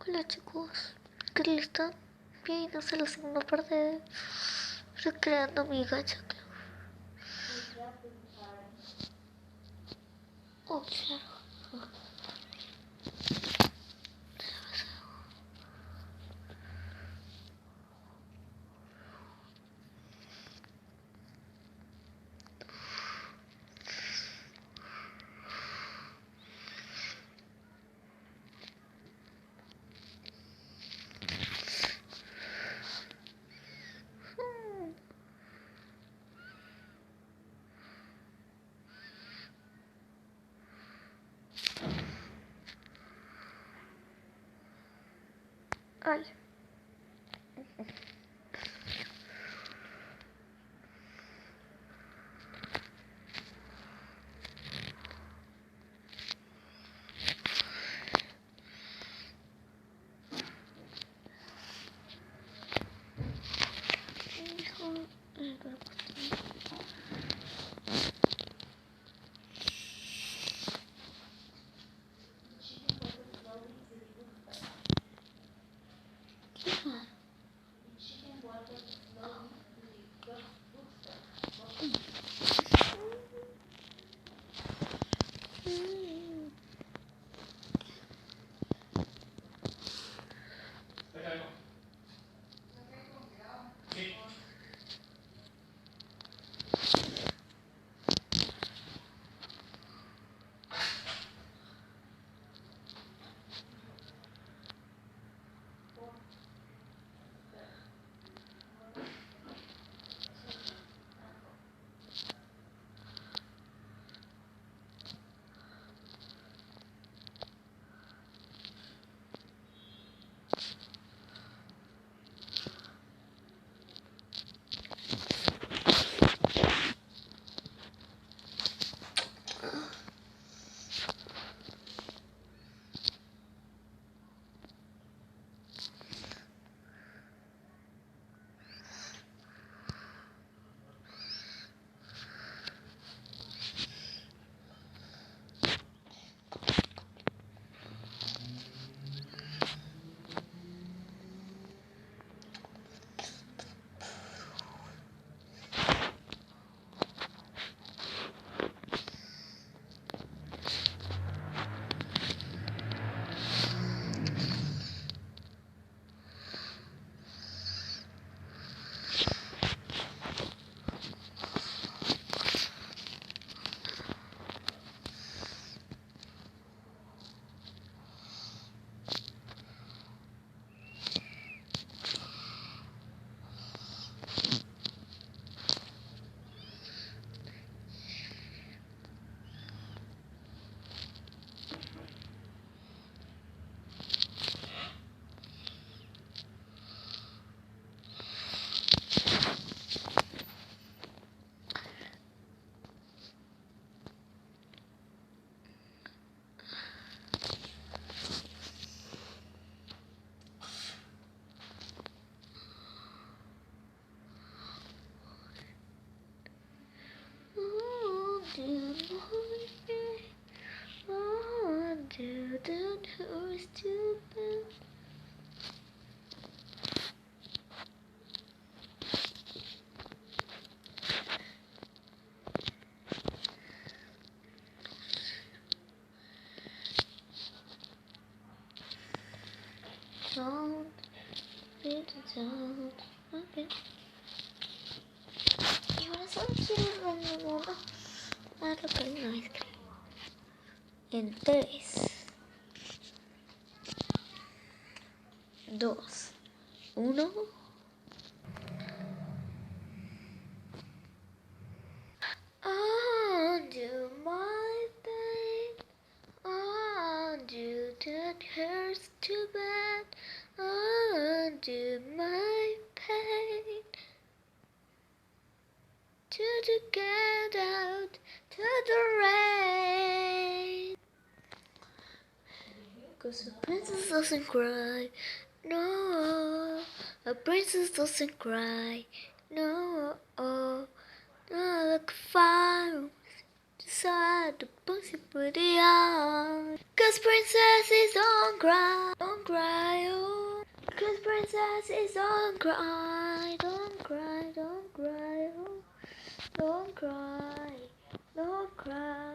Hola chicos, ¿qué tal están? Bienvenidos a la segunda parte de Recreando mi gacha. Oh, claro. Ay. Don't be the don't. Okay. Y ahora solo quiero darle una a lo que no es que. En 3, 2, 1. Undo my pain. Undo that hurts too bad. Undo my pain. To get out to the rain. 'Cause a princess doesn't cry. No, a princess doesn't cry. No, like fire inside the pussy pretty eyes. 'Cause princesses don't cry, don't cry, oh. Cause princess is don't cry, don't cry, don't cry, oh. Don't cry, don't cry.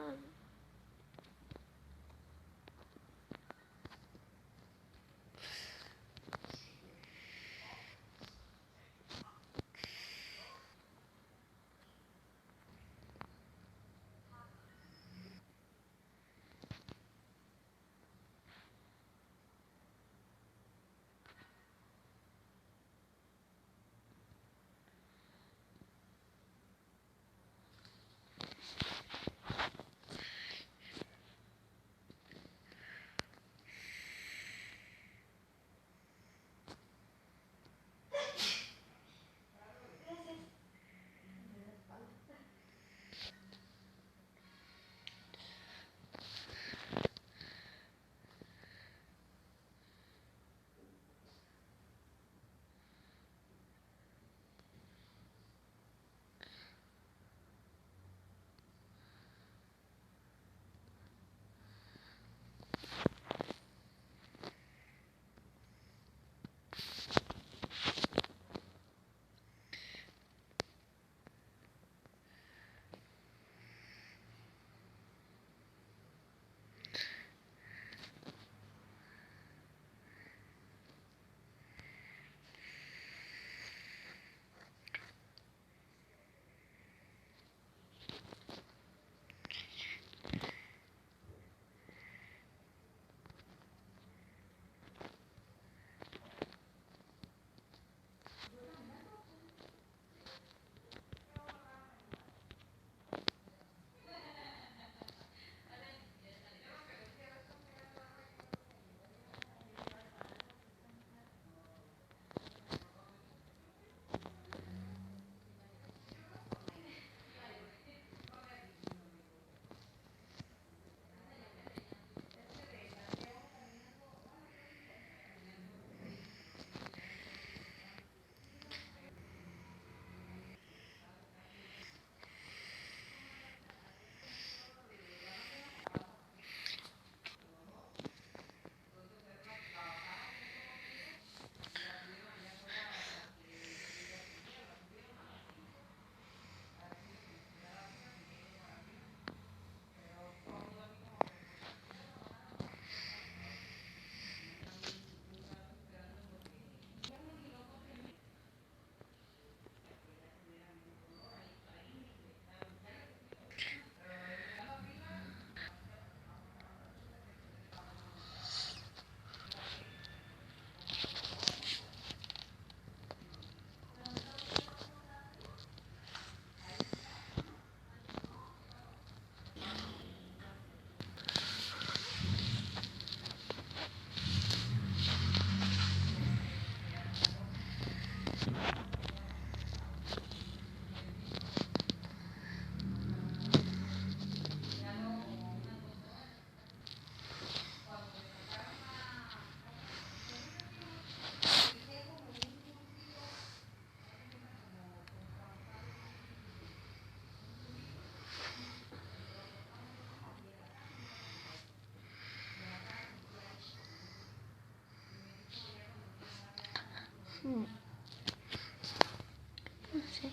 No sé.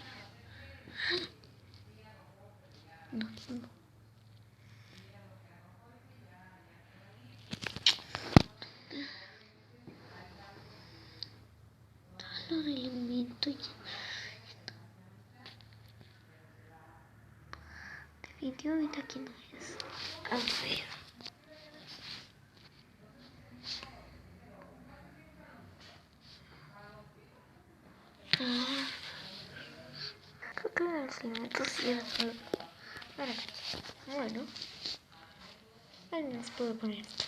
No, no. Lo del invento ya. Definitivamente aquí no es. A ver. Creo que los alimentos sí eran solo para acá. Bueno, al menos puedo poner esto.